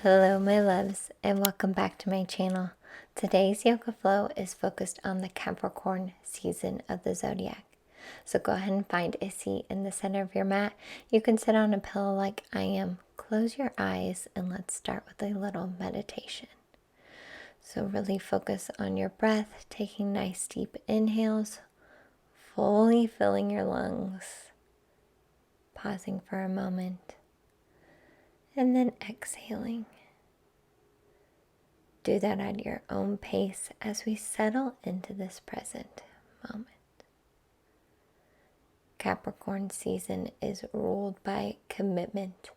Hello my loves, and welcome back to my channel. Today's yoga flow is focused on the Capricorn season of the zodiac. So go ahead and find a seat in the center of your mat. You can sit on a pillow like I am. Close your eyes and let's start with a little meditation. So really focus on your breath, taking nice deep inhales, fully filling your lungs, pausing for a moment, and then exhaling. Do that at your own pace as we settle into this present moment. Capricorn season is ruled by commitment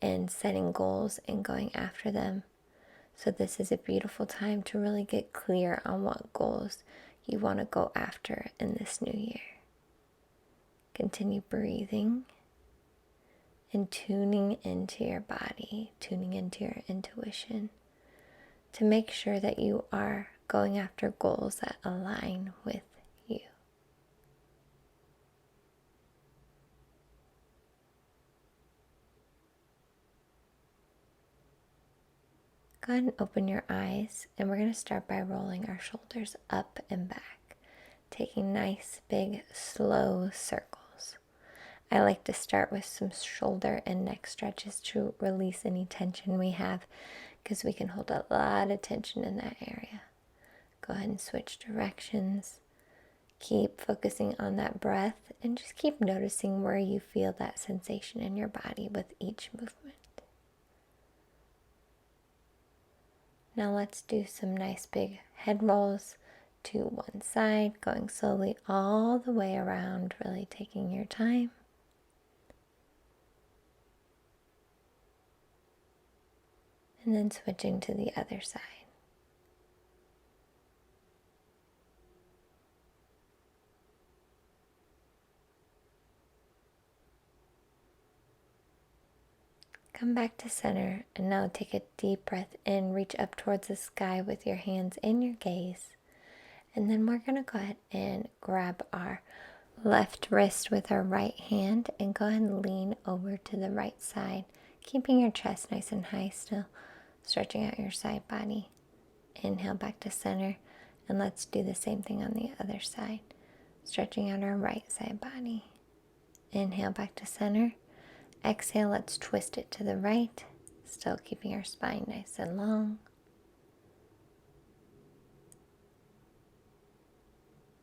and setting goals and going after them. So this is a beautiful time to really get clear on what goals you want to go after in this new year. Continue breathing and tuning into your body, tuning into your intuition, to make sure that you are going after goals that align with you. Go ahead and open your eyes, and we're going to start by rolling our shoulders up and back, taking nice, big, slow circles. I like to start with some shoulder and neck stretches to release any tension we have, because we can hold a lot of tension in that area. Go ahead and switch directions. Keep focusing on that breath and just keep noticing where you feel that sensation in your body with each movement. Now let's do some nice big head rolls to one side, going slowly all the way around, really taking your time. And then switching to the other side. Come back to center, and now take a deep breath in. Reach up towards the sky with your hands in your gaze. And then we're going to go ahead and grab our left wrist with our right hand and go ahead and lean over to the right side, keeping your chest nice and high still, stretching out your side body. Inhale back to center, and let's do the same thing on the other side, stretching out our right side body. Inhale back to center. Exhale, let's twist it to the right, still keeping our spine nice and long.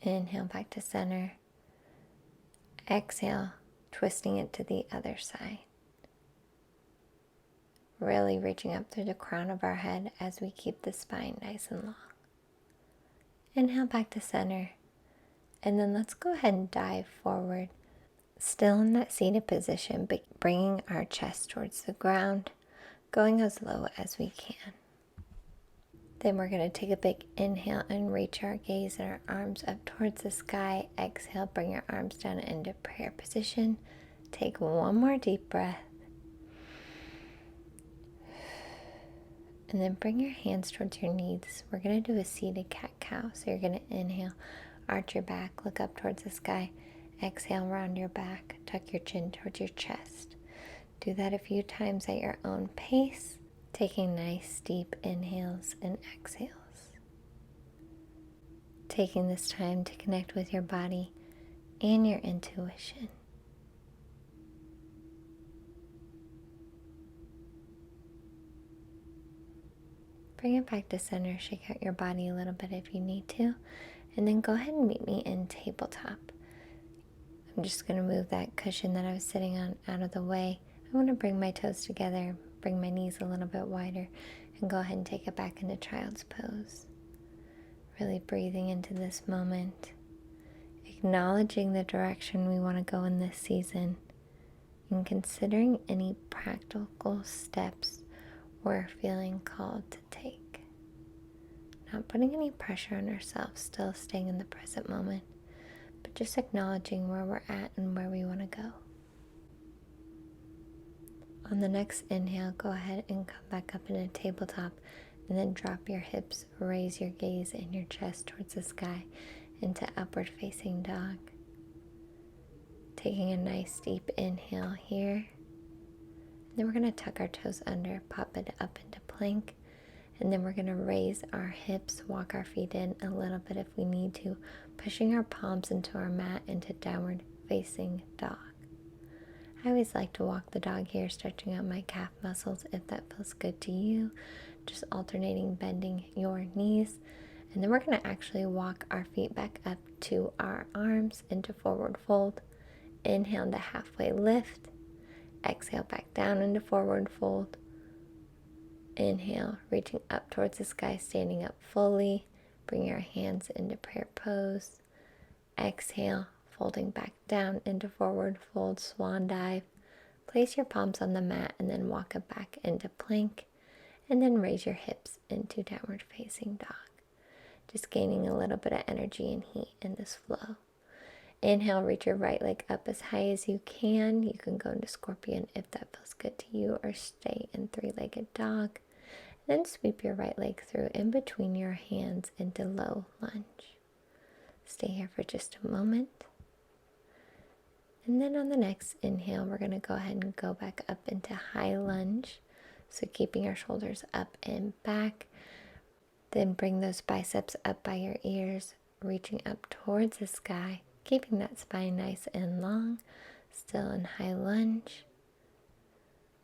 Inhale back to center. Exhale, twisting it to the other side. Really reaching up through the crown of our head as we keep the spine nice and long. Inhale back to center. And then let's go ahead and dive forward. Still in that seated position, but bringing our chest towards the ground, going as low as we can. Then we're going to take a big inhale and reach our gaze and our arms up towards the sky. Exhale, bring your arms down into prayer position. Take one more deep breath. And then bring your hands towards your knees. We're going to do a seated cat-cow. So you're going to inhale, arch your back, look up towards the sky. Exhale, round your back, tuck your chin towards your chest. Do that a few times at your own pace, taking nice deep inhales and exhales. Taking this time to connect with your body and your intuition. Bring it back to center, shake out your body a little bit if you need to, and then go ahead and meet me in tabletop. I'm just going to move that cushion that I was sitting on out of the way. I want to bring my toes together, bring my knees a little bit wider, and go ahead and take it back into child's pose. Really breathing into this moment, acknowledging the direction we want to go in this season, and considering any practical steps we're feeling called to take. Not putting any pressure on ourselves, still staying in the present moment, but just acknowledging where we're at and where we want to go. On the next inhale, go ahead and come back up in a tabletop, and then drop your hips, raise your gaze and your chest towards the sky into upward facing dog. Taking a nice deep inhale here, Then we're going to tuck our toes under, pop it up into plank. And then we're going to raise our hips, walk our feet in a little bit if we need to, pushing our palms into our mat into downward facing dog. I always like to walk the dog here, stretching out my calf muscles if that feels good to you. Just alternating, bending your knees. And then we're going to actually walk our feet back up to our arms into forward fold. Inhale to halfway lift. Exhale back down into forward fold. Inhale, reaching up towards the sky, standing up fully. Bring your hands into prayer pose. Exhale, folding back down into forward fold, swan dive. Place your palms on the mat and then walk it back into plank. And then raise your hips into downward facing dog. Just gaining a little bit of energy and heat in this flow. Inhale, reach your right leg up as high as you can. You can go into scorpion if that feels good to you, or stay in three-legged dog. Then sweep your right leg through in between your hands into low lunge. Stay here for just a moment. And then on the next inhale, we're going to go ahead and go back up into high lunge. So keeping our shoulders up and back. Then bring those biceps up by your ears, reaching up towards the sky, keeping that spine nice and long, still in high lunge.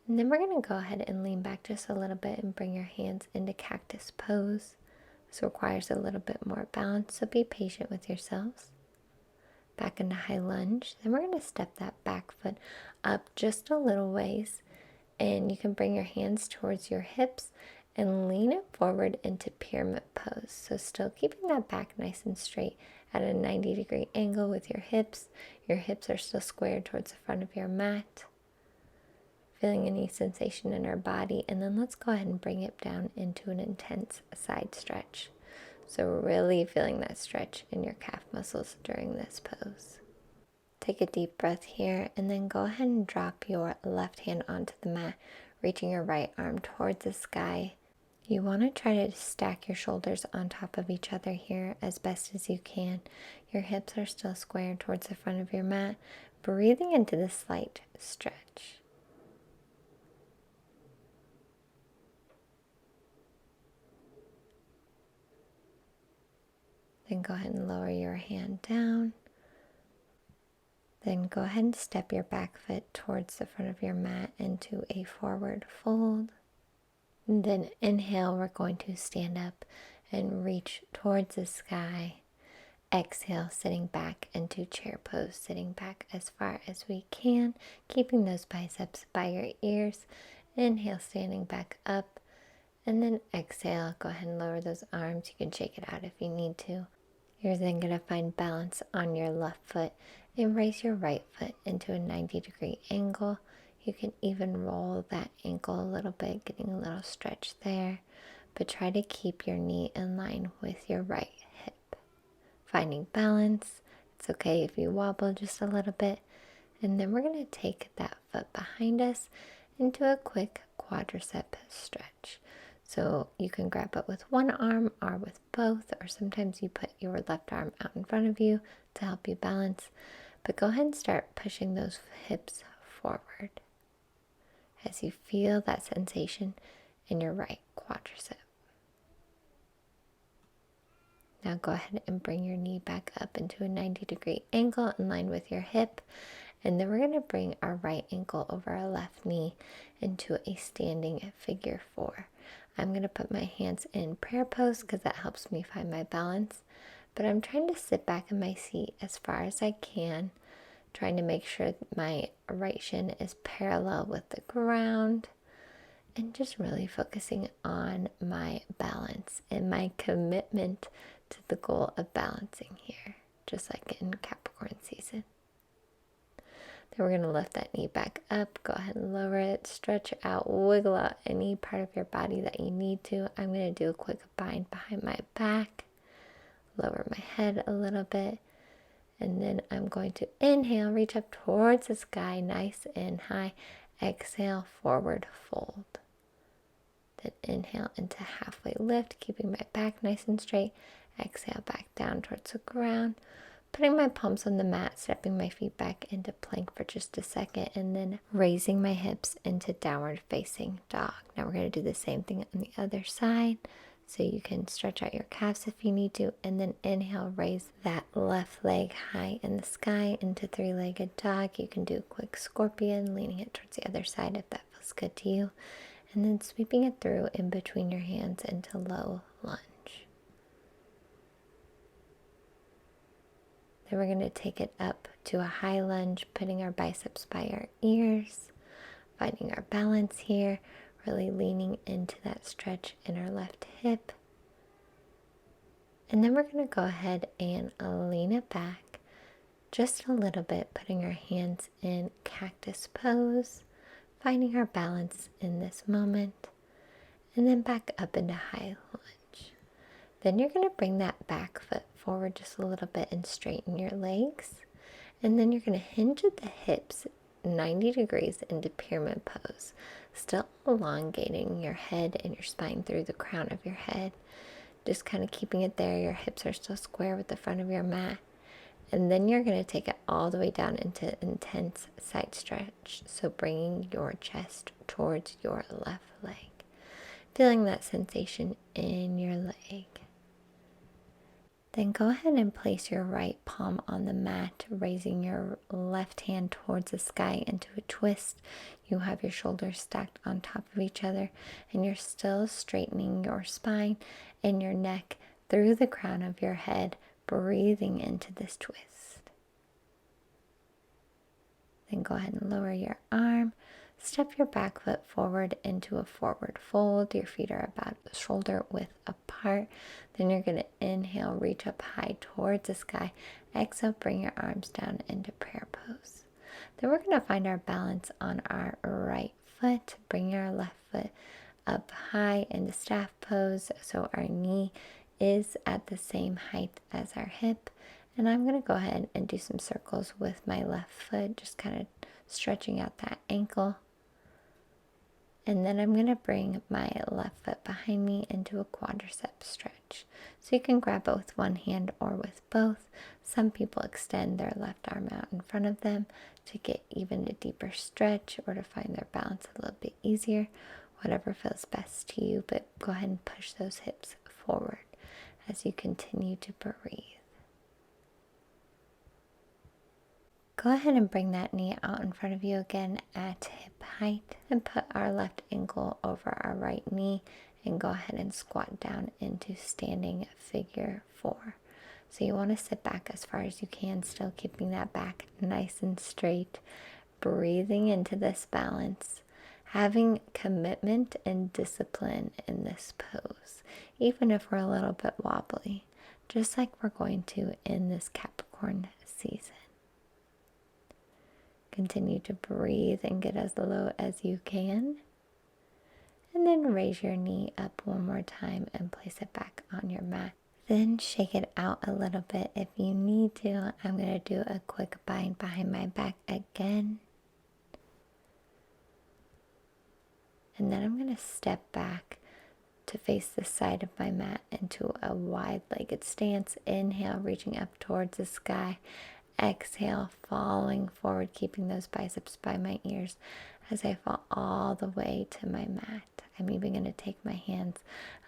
And then we're going to go ahead and lean back just a little bit and bring your hands into cactus pose. This requires a little bit more balance, so be patient with yourselves. Back into high lunge. Then we're going to step that back foot up just a little ways. And you can bring your hands towards your hips and lean it forward into pyramid pose. So still keeping that back nice and straight at a 90-degree angle with your hips. Your hips are still squared towards the front of your mat. Feeling any sensation in our body. And then let's go ahead and bring it down into an intense side stretch. So really feeling that stretch in your calf muscles during this pose. Take a deep breath here and then go ahead and drop your left hand onto the mat, reaching your right arm towards the sky. You want to try to stack your shoulders on top of each other here as best as you can. Your hips are still squared towards the front of your mat, breathing into the slight stretch. Then go ahead and lower your hand down. Then go ahead and step your back foot towards the front of your mat into a forward fold. And then inhale, we're going to stand up and reach towards the sky. Exhale, sitting back into chair pose, sitting back as far as we can, keeping those biceps by your ears. Inhale, standing back up. And then exhale, go ahead and lower those arms. You can shake it out if you need to. You're then going to find balance on your left foot and raise your right foot into a 90-degree angle. You can even roll that ankle a little bit, getting a little stretch there. But try to keep your knee in line with your right hip. Finding balance. It's okay if you wobble just a little bit. And then we're going to take that foot behind us into a quick quadricep stretch. So you can grab it with one arm or with both, or sometimes you put your left arm out in front of you to help you balance. But go ahead and start pushing those hips forward as you feel that sensation in your right quadricep. Now go ahead and bring your knee back up into a 90-degree angle in line with your hip. And then we're going to bring our right ankle over our left knee into a standing figure 4. I'm going to put my hands in prayer pose because that helps me find my balance. But I'm trying to sit back in my seat as far as I can, trying to make sure that my right shin is parallel with the ground, and just really focusing on my balance and my commitment to the goal of balancing here, just like in Capricorn season. Then we're going to lift that knee back up. Go ahead and lower it. Stretch out. Wiggle out any part of your body that you need to. I'm going to do a quick bind behind my back. Lower my head a little bit. And then I'm going to inhale. Reach up towards the sky. Nice and high. Exhale. Forward fold. Then inhale into halfway lift. Keeping my back nice and straight. Exhale back down towards the ground. putting my palms on the mat, stepping my feet back into plank for just a second, and then raising my hips into downward facing dog. Now we're going to do the same thing on the other side. So you can stretch out your calves if you need to, and then inhale, raise that left leg high in the sky into three-legged dog. You can do a quick scorpion, leaning it towards the other side if that feels good to you, and then sweeping it through in between your hands into low lunge. Then we're going to take it up to a high lunge, putting our biceps by our ears, finding our balance here, really leaning into that stretch in our left hip. And then we're going to go ahead and lean it back just a little bit, putting our hands in cactus pose, finding our balance in this moment, and then back up into high lunge. Then you're going to bring that back foot forward just a little bit and straighten your legs. And then you're going to hinge at the hips 90 degrees into pyramid pose, still elongating your head and your spine through the crown of your head. Just kind of keeping it there. Your hips are still square with the front of your mat. And then you're going to take it all the way down into intense side stretch. So bringing your chest towards your left leg. Feeling that sensation in your leg. Then go ahead and place your right palm on the mat, raising your left hand towards the sky into a twist. You have your shoulders stacked on top of each other, and you're still straightening your spine and your neck through the crown of your head, breathing into this twist. Then go ahead and lower your arm. Step your back foot forward into a forward fold. Your feet are about shoulder width apart. Then you're going to inhale, reach up high towards the sky. Exhale, bring your arms down into prayer pose. Then we're going to find our balance on our right foot. Bring our left foot up high into staff pose so our knee is at the same height as our hip. And I'm going to go ahead and do some circles with my left foot, just kind of stretching out that ankle. And then I'm going to bring my left foot behind me into a quadricep stretch. So you can grab it with one hand or with both. Some people extend their left arm out in front of them to get even a deeper stretch or to find their balance a little bit easier. Whatever feels best to you, but go ahead and push those hips forward as you continue to breathe. Go ahead and bring that knee out in front of you again at hip height, and put our left ankle over our right knee and go ahead and squat down into standing figure 4. So you want to sit back as far as you can, still keeping that back nice and straight, breathing into this balance, having commitment and discipline in this pose, even if we're a little bit wobbly, just like we're going to in this Capricorn season. Continue to breathe and get as low as you can. And then raise your knee up one more time and place it back on your mat. Then shake it out a little bit if you need to. I'm going to do a quick bind behind my back again. And then I'm going to step back to face the side of my mat into a wide-legged stance. Inhale, reaching up towards the sky. Exhale, falling forward, keeping those biceps by my ears as I fall all the way to my mat. I'm even going to take my hands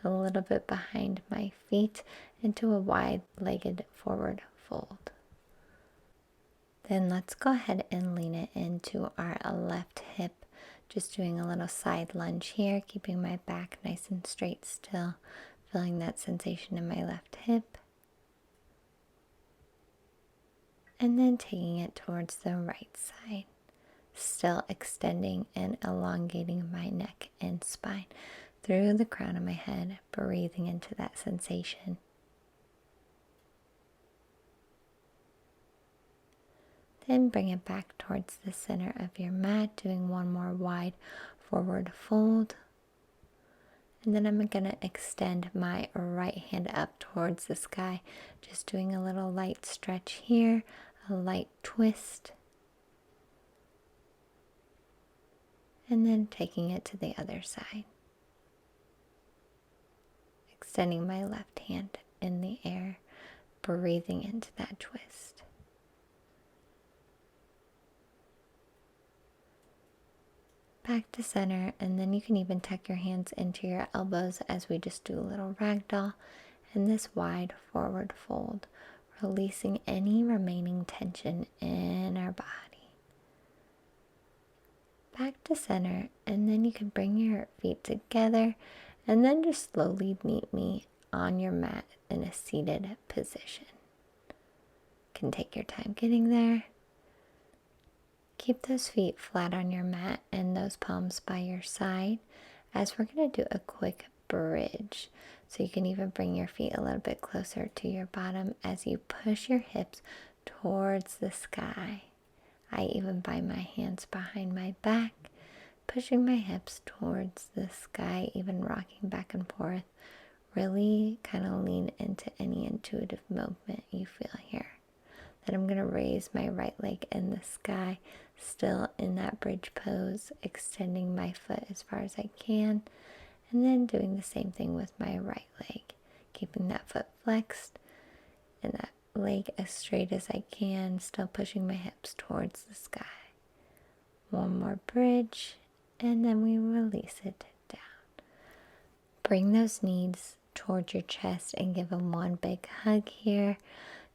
a little bit behind my feet into a wide-legged forward fold. Then let's go ahead and lean it into our left hip, just doing a little side lunge here, keeping my back nice and straight still, feeling that sensation in my left hip. And then taking it towards the right side, still extending and elongating my neck and spine through the crown of my head, breathing into that sensation. Then bring it back towards the center of your mat, doing one more wide forward fold. And then I'm going to extend my right hand up towards the sky, just doing a little light stretch here, a light twist. And then taking it to the other side. Extending my left hand in the air, breathing into that twist. Back to center, and then you can even tuck your hands into your elbows as we just do a little ragdoll in this wide forward fold, releasing any remaining tension in our body. Back to center, and then you can bring your feet together and then just slowly meet me on your mat in a seated position. You can take your time getting there. Keep those feet flat on your mat and those palms by your side as we're going to do a quick bridge. So you can even bring your feet a little bit closer to your bottom as you push your hips towards the sky. I even bind my hands behind my back, pushing my hips towards the sky, even rocking back and forth. Really kind of lean into any intuitive movement you feel here. Then I'm going to raise my right leg in the sky, still in that bridge pose, extending my foot as far as I can, and then doing the same thing with my right leg, keeping that foot flexed and that leg as straight as I can, still pushing my hips towards the sky. One more bridge, and then we release it down. Bring those knees towards your chest and give them one big hug here,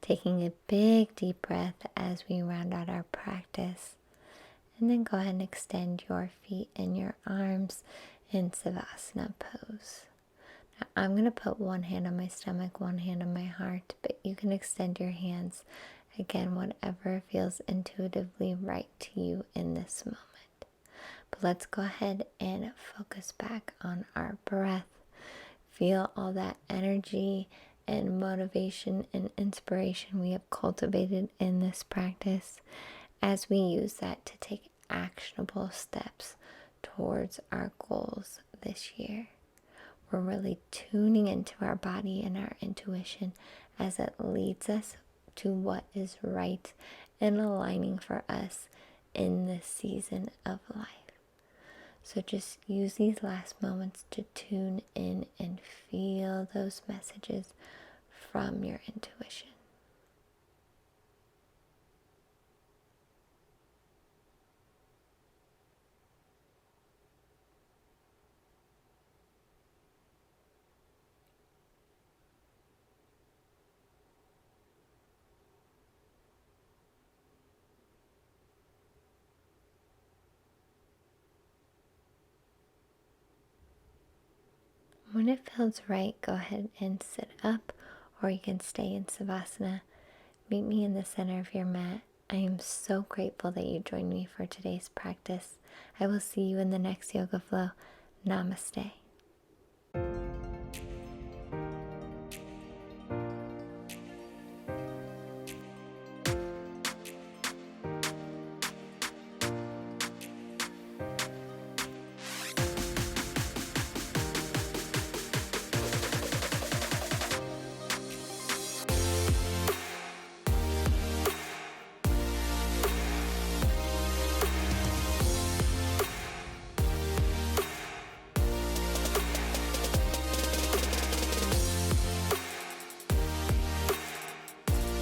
taking a big deep breath as we round out our practice. And then go ahead and extend your feet and your arms in Savasana pose. Now I'm going to put one hand on my stomach, one hand on my heart, but you can extend your hands, again, whatever feels intuitively right to you in this moment. But let's go ahead and focus back on our breath. Feel all that energy and motivation and inspiration we have cultivated in this practice as we use that to take actionable steps towards our goals this year. We're really tuning into our body and our intuition as it leads us to what is right and aligning for us in this season of life. So just use these last moments to tune in and feel those messages from your intuition. When it feels right, go ahead and sit up, or you can stay in Savasana. Meet me in the center of your mat. I am so grateful that you joined me for today's practice. I will see you in the next Yoga Flow. Namaste.